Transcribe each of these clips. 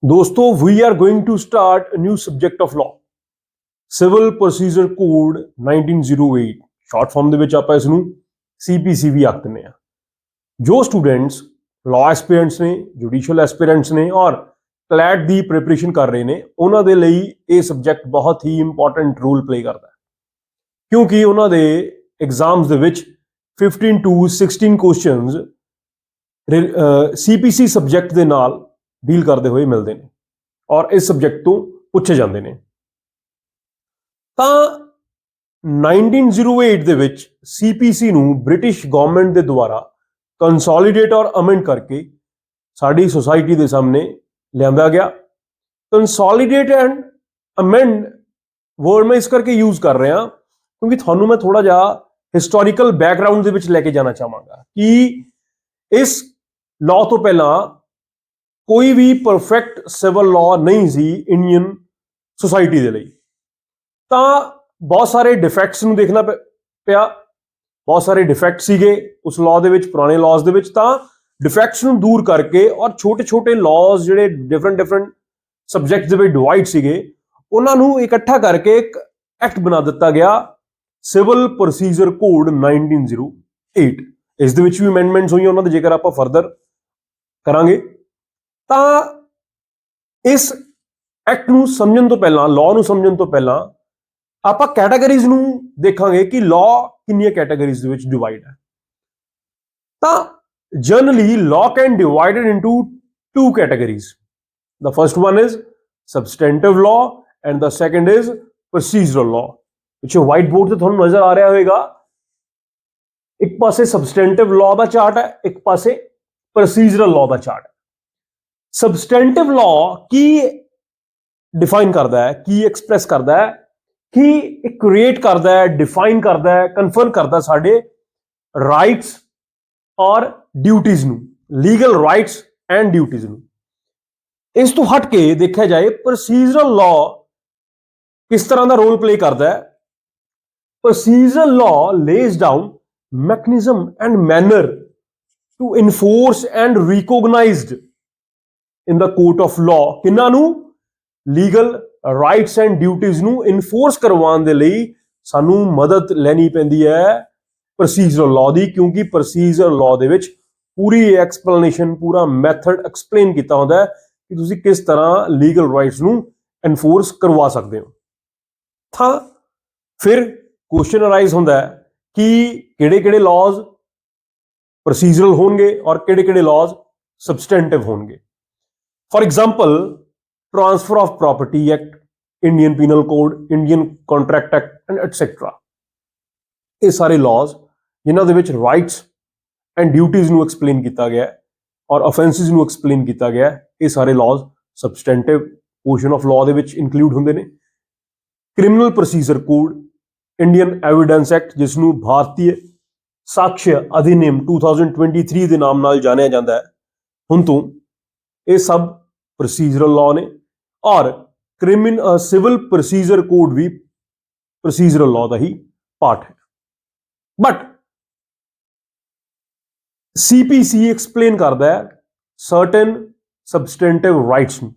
दोस्तों, we are going to start a new subject of law, Civil Procedure Code 1908। Short form ਦੇ ਵਿੱਚ ਆਪਾਂ ਇਸ ਨੂੰ CPC ਵੀ ਆਖ ਦਿੰਦੇ ਆ। ਜੋ ਸਟੂਡੈਂਟਸ ਲਾਅ ਐਸਪੀਰੈਂਟਸ ਨੇ, ਜੁਡੀਸ਼ੀਅਲ ਐਸਪੀਰੈਂਟਸ ਨੇ ਔਰ ਕਲੈਟ ਦੀ ਪ੍ਰੈਪਰੇਸ਼ਨ ਕਰ ਰਹੇ ਨੇ, ਉਹਨਾਂ ਦੇ ਲਈ ਇਹ ਸਬਜੈਕਟ ਬਹੁਤ ਹੀ ਇੰਪੋਰਟੈਂਟ ਰੋਲ ਪਲੇ ਕਰਦਾ ਹੈ, ਕਿਉਂਕਿ ਉਹਨਾਂ ਦੇ ਐਗਜ਼ਾਮਸ ਦੇ ਵਿੱਚ 15 to 16 ਕੁਐਸਚਨਸ CPC ਸਬਜੈਕਟ ਦੇ ਨਾਲ ਡੀਲ ਕਰਦੇ ਹੋਏ ਮਿਲਦੇ ਨੇ ਔਰ ਇਸ ਸਬਜੈਕਟ ਤੋਂ ਪੁੱਛੇ ਜਾਂਦੇ ਨੇ। ਤਾਂ 1908 ਦੇ ਵਿੱਚ CPC ਨੂੰ ਬ੍ਰਿਟਿਸ਼ ਗਵਰਨਮੈਂਟ ਦੇ ਦੁਆਰਾ ਕੰਸੋਲੀਡੇਟ ਔਰ ਅਮੈਂਡ ਕਰਕੇ ਸਾਡੀ ਸੋਸਾਇਟੀ ਦੇ ਸਾਹਮਣੇ ਲਿਆਂਦਾ ਗਿਆ। ਕੰਸੋਲੀਡੇਟ ਐਂਡ ਅਮੈਂਡ ਵਰਡ ਮੈਂ ਇਸ ਕਰਕੇ ਯੂਜ਼ ਕਰ ਰਿਹਾ ਕਿਉਂਕਿ ਤੁਹਾਨੂੰ ਮੈਂ ਥੋੜਾ ਜਿਹਾ ਹਿਸਟੋਰੀਕਲ ਬੈਕਗ੍ਰਾਉਂਡ ਦੇ ਵਿੱਚ ਲੈ ਕੇ ਜਾਣਾ ਚਾਹਾਂਗਾ ਕਿ ਇਸ ਲਾਅ ਤੋਂ ਪਹਿਲਾਂ ਕੋਈ ਵੀ ਪਰਫੈਕਟ ਸਿਵਲ ਲਾਅ ਨਹੀਂ ਸੀ ਇੰਡੀਅਨ ਸੋਸਾਇਟੀ ਦੇ ਲਈ। ਤਾਂ ਬਹੁਤ ਸਾਰੇ ਡਿਫੈਕਟਸ ਨੂੰ ਦੇਖਣਾ ਪਿਆ, ਬਹੁਤ ਸਾਰੇ ਡਿਫੈਕਟ ਸੀਗੇ ਉਸ ਲਾਅ ਦੇ ਵਿੱਚ, ਪੁਰਾਣੇ ਲਾਅਸ ਦੇ ਵਿੱਚ। ਤਾਂ ਡਿਫੈਕਟਸ ਨੂੰ ਦੂਰ ਕਰਕੇ ਔਰ ਛੋਟੇ-ਛੋਟੇ ਲਾਅਸ ਜਿਹੜੇ ਡਿਫਰੈਂਟ ਸਬਜੈਕਟਸ ਦੇ ਵਿੱਚ ਡਿਵਾਈਡ ਸੀਗੇ, ਉਹਨਾਂ ਨੂੰ ਇਕੱਠਾ ਕਰਕੇ ਇੱਕ ਐਕਟ ਬਣਾ ਦਿੱਤਾ ਗਿਆ, ਸਿਵਲ ਪ੍ਰੋਸੀਜਰ ਕੋਡ 1908। ਇਸ ਦੇ ਵਿੱਚ ਵੀ ਅਮੈਂਡਮੈਂਟਸ ਹੋਈਆਂ ਉਹਨਾਂ ਦੇ, ਜੇਕਰ ਆਪਾਂ ਫਰਦਰ ਕਰਾਂਗੇ। ਤਾਂ ਇਸ ਐਕਟ ਨੂੰ ਸਮਝਣ ਤੋਂ ਪਹਿਲਾਂ, ਲਾਅ ਨੂੰ ਸਮਝਣ ਤੋਂ ਪਹਿਲਾਂ ਆਪਾਂ ਕੈਟਾਗਰੀਜ਼ ਨੂੰ ਦੇਖਾਂਗੇ ਕਿ ਲਾਅ ਕਿੰਨੀਆਂ ਕੈਟਾਗਰੀਜ਼ ਦੇ ਵਿੱਚ ਡਿਵਾਈਡ ਹੈ। ਤਾਂ generally law can divided into two categories. The first one is substantive law and the second is procedural law. ਪਿੱਛੇ ਵਾਈਟ ਬੋਰਡ ਤੇ ਤੁਹਾਨੂੰ ਨਜ਼ਰ ਆ ਰਿਹਾ ਹੋਵੇਗਾ, ਇੱਕ ਪਾਸੇ ਸਬਸਟੈਂਟਿਵ ਲਾਅ ਦਾ ਚਾਰਟ ਹੈ, ਇੱਕ ਪਾਸੇ ਪ੍ਰੋਸੀਜਰਲ ਲਾਅ ਦਾ ਚਾਰਟ ਹੈ। ਸਬਸਟੈਂਟਿਵ ਲਾਅ ਕੀ ਡਿਫਾਈਨ ਕਰਦਾ ਹੈ, ਕੀ ਐਕਸਪ੍ਰੈਸ ਕਰਦਾ ਹੈ, ਕੀ ਕ੍ਰੀਏਟ ਕਰਦਾ ਹੈ, ਡਿਫਾਈਨ ਕਰਦਾ ਹੈ, ਕਨਫਰਮ ਕਰਦਾ ਸਾਡੇ ਰਾਈਟਸ ਔਰ ਡਿਊਟੀਜ਼ ਨੂੰ, ਲੀਗਲ ਰਾਈਟਸ ਐਂਡ ਡਿਊਟੀਜ਼ ਨੂੰ। ਇਸ ਤੋਂ ਹਟ ਕੇ ਦੇਖਿਆ ਜਾਏ ਪ੍ਰੋਸੀਜਰਲ ਲਾਅ ਕਿਸ ਤਰ੍ਹਾਂ ਦਾ ਰੋਲ ਪਲੇ ਕਰਦਾ ਹੈ। Procedural law lays down mechanism and manner to enforce and recognised in the court of law. ਕਿਹਨਾਂ ਨੂੰ? ਲੀਗਲ ਰਾਈਟਸ ਐਂਡ ਡਿਊਟੀਜ਼ ਨੂੰ ਇਨਫੋਰਸ ਕਰਵਾਉਣ ਦੇ ਲਈ ਸਾਨੂੰ ਮਦਦ ਲੈਣੀ ਪੈਂਦੀ ਹੈ ਪ੍ਰੋਸੀਜਰਲ ਲਾਅ ਦੀ, ਕਿਉਂਕਿ ਪ੍ਰੋਸੀਜਰਲ ਲਾਅ ਦੇ ਵਿੱਚ ਪੂਰੀ ਐਕਸਪਲੇਨੇਸ਼ਨ, ਪੂਰਾ ਮੈਥਡ ਐਕਸਪਲੇਨ ਕੀਤਾ ਹੁੰਦਾ ਹੈ ਕਿ ਤੁਸੀਂ ਕਿਸ ਤਰ੍ਹਾਂ ਲੀਗਲ ਰਾਈਟਸ ਨੂੰ ਐਨਫੋਰਸ ਕਰਵਾ ਸਕਦੇ ਹੋ। ਤਾਂ ਫਿਰ ਕੁਐਸਚਨ ਅਰਾਈਜ਼ ਹੁੰਦਾ ਹੈ ਕਿ ਕਿਹੜੇ-ਕਿਹੜੇ ਲਾਜ਼ ਪ੍ਰੋਸੀਜਰਲ ਹੋਣਗੇ ਔਰ ਕਿਹੜੇ-ਕਿਹੜੇ ਲਾਜ਼ ਸਬਸਟੈਂਟਿਵ ਹੋਣਗੇ। For example, transfer of property act, Indian penal code, Indian contract act and etcetera. ये सारे लॉज जिन्हां दे विच राइट्स एंड ड्यूटीज नूं एक्सप्लेन किया गया है और ऑफेंसिस नूं एक्सप्लेन किया गया है, ये सारे laws substantive portion of law they which include हुंदे ने। Criminal procedure code, Indian evidence act जिसनूं भारतीय साक्ष्य अधिनियम 2023 के नाम नाल जानिया जाता है हुण तों, ये सब प्रोसीजरल लॉ ने। और सिविल प्रोसीजर कोड भी प्रोसीजरल लॉ का ही पार्ट है। बट CPC एक्सप्लेन करता है सर्टेन सबस्टेंटिव राइट्स में,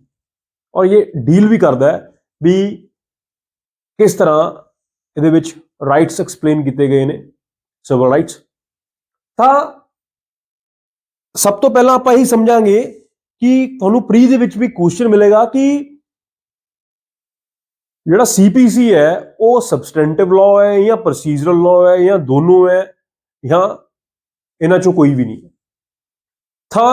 और ये डील भी करता है भी किस तरह ਇਹਦੇ ਵਿੱਚ ਰਾਈਟਸ ਐਕਸਪਲੇਨ ਕੀਤੇ ਗਏ ਨੇ, ਸਿਵਲ ਰਾਈਟਸ। ਤਾਂ ਸਭ ਤੋਂ ਪਹਿਲਾਂ ਆਪਾਂ ਇਹੀ ਸਮਝਾਂਗੇ ਕਿ ਤੁਹਾਨੂੰ ਪ੍ਰੀ ਦੇ ਵਿੱਚ ਵੀ ਕੁਐਸਚਨ ਮਿਲੇਗਾ ਕਿ ਜਿਹੜਾ CPC ਹੈ ਉਹ ਸਬਸਟੈਂਟਿਵ ਲਾਅ ਹੈ ਜਾਂ ਪ੍ਰੋਸੀਜਰਲ ਲਾਅ ਹੈ ਜਾਂ ਦੋਨੋਂ ਹੈ ਜਾਂ ਇਹਨਾਂ ਚੋਂ ਕੋਈ ਵੀ ਨਹੀਂ ਹੈ। ਤਾਂ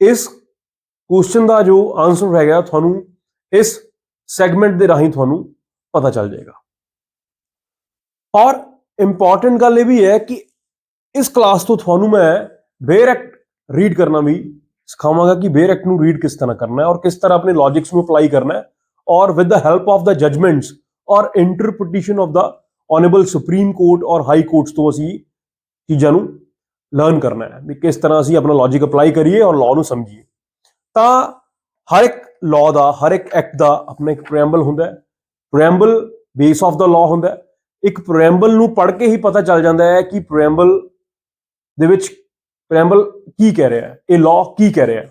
ਇਸ ਕੁਐਸਚਨ ਦਾ ਜੋ ਆਨਸਰ ਹੈਗਾ ਤੁਹਾਨੂੰ ਇਸ ਸੈਗਮੈਂਟ ਦੇ ਰਾਹੀਂ ਤੁਹਾਨੂੰ ਪਤਾ ਚੱਲ ਜਾਏਗਾ। और इंपॉर्टेंट गल ये भी है कि इस क्लास तो थानू मैं बेयर एक्ट रीड करना भी सिखावांगा कि बेयर एक्ट नू रीड किस तरह करना है और किस तरह अपने लॉजिक्स नू अप्लाई करना है, और with the help of the judgments और interpretation of the honourable supreme court और हाई कोर्ट्स तो असी चीज़ों नू लर्न करना है भी किस तरह असी अपना लॉजिक अप्लाई करिए और लॉ नू समझिए। तो हर एक लॉ का, हर एक एक्ट का अपना एक प्रैम्बल हुंदा है। Preamble base of the law हुंदा है, ਇੱਕ ਪ੍ਰੈਂਬਲ ਨੂੰ ਪੜ੍ਹ ਕੇ ਹੀ ਪਤਾ ਚੱਲ ਜਾਂਦਾ ਹੈ ਕਿ ਪ੍ਰੈਂਬਲ ਦੇ ਵਿੱਚ ਪ੍ਰੈਂਬਲ ਕੀ ਕਹਿ ਰਿਹਾ ਹੈ, ਇਹ ਲਾਅ ਕੀ ਕਹਿ ਰਿਹਾ ਹੈ।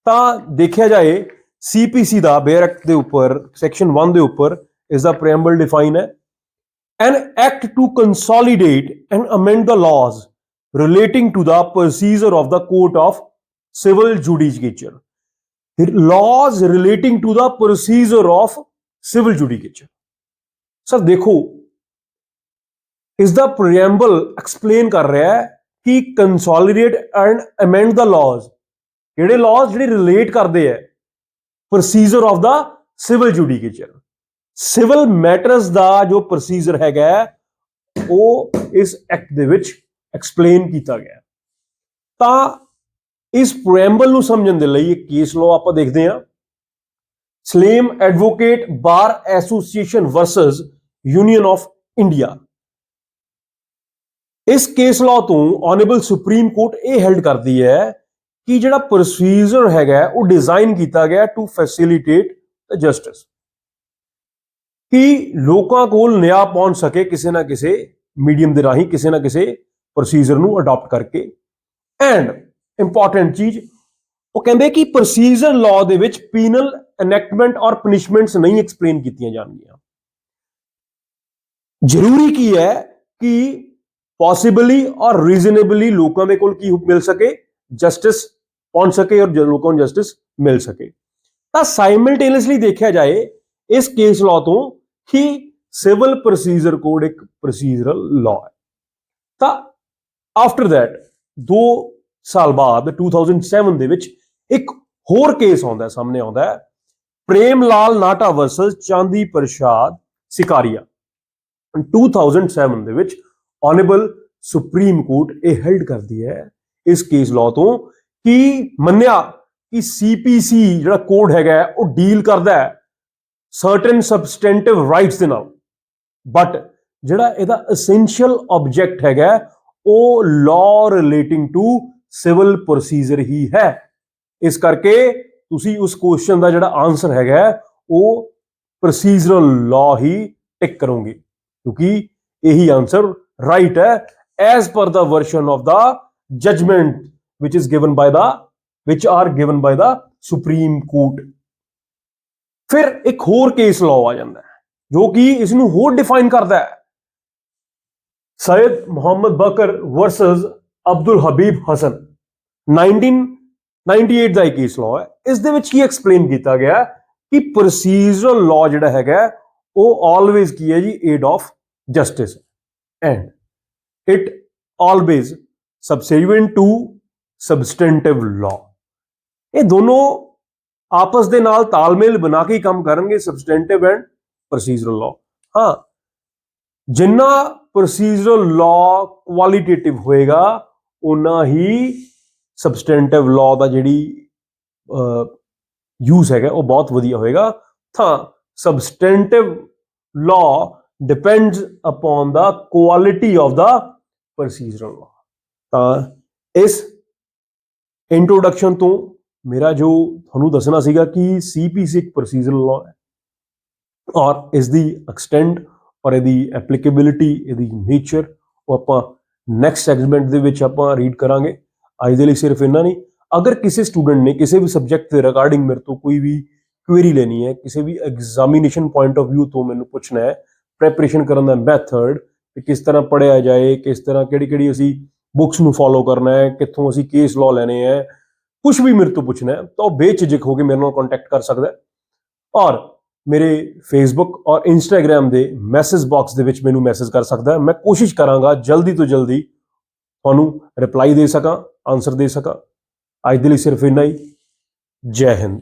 ਤਾਂ ਦੇਖਿਆ ਜਾਏ ਸੀਪੀਸੀ ਦਾ ਬੇਅਰ ਐਕਟ ਦੇ ਉੱਪਰ ਸੈਕਸ਼ਨ 1 ਦੇ ਉੱਪਰ ਇਸ ਦਾ ਪ੍ਰੈਂਬਲ ਡਿਫਾਈਨ ਹੈ, an act to consolidate and amend the laws relating to the procedure of the court of civil judicature. Laws relating to the procedure of civil judicature. Sir देखो इसका preamble explain कर रहा है कि consolidate and amend the laws, ਜਿਹੜੇ laws ਜਿਹੜੇ relate ਕਰਦੇ ਹੈ procedure of the civil judicature, civil matters ਦਾ ਜੋ procedure ਹੈਗਾ ਉਹ ਇਸ ਐਕਟ ਦੇ ਵਿੱਚ ਐਕਸਪਲੇਨ ਕੀਤਾ ਗਿਆ। ਤਾਂ ਇਸ ਪ੍ਰੈਂਬਲ ਨੂੰ ਸਮਝਣ ਦੇ ਲਈ ਇੱਕ ਕੇਸ ਲਾਅ ਆਪਾਂ ਦੇਖਦੇ ਹਾਂ, Salem advocate bar association versus union of India. ਇਸ ਕੇਸ ਲਾਅ ਤੋਂ ਆਨਰੇਬਲ ਸੁਪਰੀਮ ਕੋਰਟ ਇਹ ਹੈਲਡ ਕਰਦੀ ਹੈ ਕਿ ਜਿਹੜਾ ਪ੍ਰੋਸੀਜਰ ਹੈਗਾ ਉਹ ਡਿਜ਼ਾਈਨ ਕੀਤਾ ਗਿਆ ਟੂ ਫੈਸਿਲਿਟੇਟ ਦ ਜਸਟਿਸ, ਕਿ ਲੋਕਾਂ ਕੋਲ ਨਿਆਂ ਪਹੁੰਚ ਸਕੇ ਕਿਸੇ ਨਾ ਕਿਸੇ ਮੀਡੀਅਮ ਦੇ ਰਾਹੀਂ, ਕਿਸੇ ਨਾ ਕਿਸੇ ਪ੍ਰੋਸੀਜਰ ਨੂੰ ਅਡਾਪਟ ਕਰਕੇ। ਐਂਡ ਇੰਪੋਰਟੈਂਟ ਚੀਜ਼ ਉਹ ਕਹਿੰਦੇ ਕਿ ਪ੍ਰੋਸੀਜਰ ਲਾਅ ਦੇ ਵਿੱਚ ਪੀਨਲ ਐਨੈਕਟਮੈਂਟ ਔਰ ਪਨਿਸ਼ਮੈਂਟਸ ਨਹੀਂ ਐਕਸਪਲੇਨ ਕੀਤੀਆਂ ਜਾਣਗੀਆਂ। ਜ਼ਰੂਰੀ ਕੀ ਹੈ ਕਿ ਪੋਸੀਬਲੀ ਔਰ ਰੀਜ਼ਨੇਬਲੀ ਲੋਕਾਂ ਦੇ ਕੋਲ ਕੀ ਮਿਲ ਸਕੇ, ਜਸਟਿਸ ਪਹੁੰਚ ਸਕੇ ਔਰ ਲੋਕਾਂ ਨੂੰ ਜਸਟਿਸ ਮਿਲ ਸਕੇ। ਤਾਂ ਸਾਈਮਲਟੇਨੀਅਸਲੀ ਦੇਖਿਆ ਜਾਏ ਇਸ ਕੇਸ ਲਾਅ ਤੋਂ ਕਿ ਸਿਵਲ ਪ੍ਰੋਸੀਜਰ ਕੋਡ ਇੱਕ ਪ੍ਰੋਸੀਜਰਲ ਲਾਅ ਹੈ। ਤਾਂ ਆਫਟਰ ਦੈਟ 2 ਸਾਲ ਬਾਅਦ 2007 ਦੇ ਵਿੱਚ ਇੱਕ ਹੋਰ ਕੇਸ ਆਉਂਦਾ ਸਾਹਮਣੇ ਆਉਂਦਾ ਹੈ, ਪ੍ਰੇਮ ਲਾਲ ਨਾਟਾ ਵਰਸਸ ਚਾਂਦੀ ਪ੍ਰਸਾਦ ਸਿਕਾਰੀਆ। 2007 ਦੇ ਵਿੱਚ ਆਨਰੇਬਲ ਸੁਪਰੀਮ ਕੋਰਟ ਇਹ ਹੈਲਡ ਕਰਦੀ ਹੈ ਇਸ ਕੇਸ ਲਾਅ ਤੋਂ ਕਿ ਮੰਨਿਆ ਕਿ ਸੀਪੀਸੀ ਜਿਹੜਾ ਕੋਡ ਹੈਗਾ ਉਹ ਡੀਲ ਕਰਦਾ ਹੈ ਸਰਟਨ ਸਬਸਟੈਂਟਿਵ ਰਾਈਟਸ ਦੇ ਨਾਲ, ਬਟ ਜਿਹੜਾ ਇਹਦਾ ਐਸੈਂਸ਼ੀਅਲ ਆਬਜੈਕਟ ਹੈਗਾ ਉਹ law relating to civil procedure ਹੀ ਹੈ। ਇਸ ਕਰਕੇ ਤੁਸੀਂ ਉਸ ਕੁਐਸਚਨ ਦਾ ਜਿਹੜਾ ਆਨਸਰ ਹੈਗਾ ਉਹ ਪ੍ਰੋਸੀਜਰਲ ਲਾਅ ਹੀ ਟਿਕ ਕਰੋਗੇ, ਕਿਉਂਕਿ ਇਹੀ ਆਨਸਰ ਰਾਈਟ ਹੈ as per the version of the judgement which are given by the Supreme Court. ਫਿਰ ਇੱਕ ਹੋਰ ਕੇਸ ਲਾਅ ਆ ਜਾਂਦਾ ਹੈ ਜੋ ਕਿ ਇਸ ਨੂੰ ਹੋਰ ਡਿਫਾਈਨ ਕਰਦਾ ਹੈ, ਸੈयद ਮੁਹੰਮਦ ਬਕਰ ਵਰਸਸ ਅਬਦੁਲ ਹਬੀਬ ਹਸਨ। 1998 ਦਾ ਇਹ ਕੇਸ ਲਾਅ ਹੈ। ਇਸ ਦੇ ਵਿੱਚ ਕੀ ਐਕਸਪਲੇਨ ਕੀਤਾ ਗਿਆ ਕਿ ਪ੍ਰੋਸੀਜਰਲ ਲਾਅ ਜਿਹੜਾ ਹੈਗਾ ਉਹ ਆਲਵੇਜ਼ ਕੀ ਹੈ ਜੀ, aid of justice and it always subservient to substantive law. ਇਹ ਦੋਨੋਂ ਆਪਸ ਦੇ ਨਾਲ ਤਾਲਮੇਲ ਬਣਾ ਕੇ ਕੰਮ ਕਰਨਗੇ, ਸਬਸਟੈਂਟਿਵ ਐਂਡ ਪ੍ਰੋਸੀਜਰਲ ਲਾਅ। ਹਾਂ, ਜਿੰਨਾ ਪ੍ਰੋਸੀਜਰਲ ਲਾਅ ਕੁਆਲਿਟੇਟਿਵ ਹੋਏਗਾ ਉਨਾ ਹੀ ਸਬਸਟੈਂਟਿਵ ਲਾਅ ਦਾ ਜਿਹੜੀ ਯੂਜ਼ ਹੈਗਾ ਉਹ ਬਹੁਤ ਵਧੀਆ ਹੋਏਗਾ। ਤਾਂ substantive law depends upon the quality of the procedural law. ਤਾਂ ਇਸ ਇੰਟਰੋਡਕਸ਼ਨ ਤੋਂ ਮੇਰਾ ਜੋ ਤੁਹਾਨੂੰ ਦੱਸਣਾ ਸੀਗਾ ਕਿ ਸੀਪੀਸੀ ਇੱਕ ਪ੍ਰੋਸੀਜਰਲ ਲਾਅ ਹੈ ਔਰ ਇਸ ਦੀ ਐਕਸਟੈਂਡ ਔਰ ਇਹਦੀ ਐਪਲੀਕੇਬਿਲਿਟੀ, ਇਹਦੀ ਨੇਚਰ ਉਹ ਆਪਾਂ ਨੈਕਸਟ ਸੈਗਮੈਂਟ ਦੇ ਵਿੱਚ ਆਪਾਂ ਰੀਡ ਕਰਾਂਗੇ। ਅੱਜ ਦੇ ਲਈ ਸਿਰਫ ਇੰਨਾ ਨਹੀਂ। ਅਗਰ ਕਿਸੇ ਸਟੂਡੈਂਟ ਨੇ ਕਿਸੇ ਵੀ ਸਬਜੈਕਟ ਦੇ ਰਿਗਾਰਡਿੰਗ ਮੇਰੇ ਤੋਂ ਕੋਈ ਵੀ ਕੁਐਰੀ ਲੈਣੀ ਹੈ, ਕਿਸੇ ਵੀ ਐਗਜ਼ਾਮੀਨੇਸ਼ਨ ਪੁਆਇੰਟ ਆਫ ਵਿਊ ਤੋਂ ਮੈਨੂੰ ਪੁੱਛਣਾ ਹੈ, ਪ੍ਰੈਪਰੇਸ਼ਨ ਕਰਨ ਦਾ ਮੈਥਡ, ਕਿਸ ਤਰ੍ਹਾਂ ਪੜ੍ਹਿਆ ਜਾਏ, ਕਿਸ ਤਰ੍ਹਾਂ ਕਿਹੜੀ ਅਸੀਂ ਬੁੱਕਸ ਨੂੰ ਫੋਲੋ ਕਰਨਾ ਹੈ, ਕਿੱਥੋਂ ਅਸੀਂ ਕੇਸ ਲਾਅ ਲੈਣੇ ਹੈ, ਕੁਝ ਵੀ ਮੇਰੇ ਤੋਂ ਪੁੱਛਣਾ ਹੈ ਤਾਂ ਉਹ ਬੇਝਿਜਕ ਹੋ ਕੇ ਮੇਰੇ ਨਾਲ ਕੰਟੈਕਟ ਕਰ ਸਕਦਾ ਹੈ। ਔਰ ਮੇਰੇ ਫੇਸਬੁੱਕ ਔਰ ਇੰਸਟਾਗ੍ਰਾਮ ਦੇ ਮੈਸੇਜ ਬਾਕਸ ਦੇ ਵਿੱਚ ਮੈਨੂੰ ਮੈਸੇਜ ਕਰ ਸਕਦਾ ਹੈ। ਮੈਂ ਕੋਸ਼ਿਸ਼ ਕਰਾਂਗਾ ਜਲਦੀ ਤੋਂ ਜਲਦੀ ਤੁਹਾਨੂੰ ਰਿਪਲਾਈ ਦੇ ਸਕਾਂ, ਆਨਸਰ ਦੇ ਸਕਾਂ। ਅੱਜ ਦੇ ਲਈ ਸਿਰਫ ਇੰਨਾ ਹੀ। ਜੈ ਹਿੰਦ।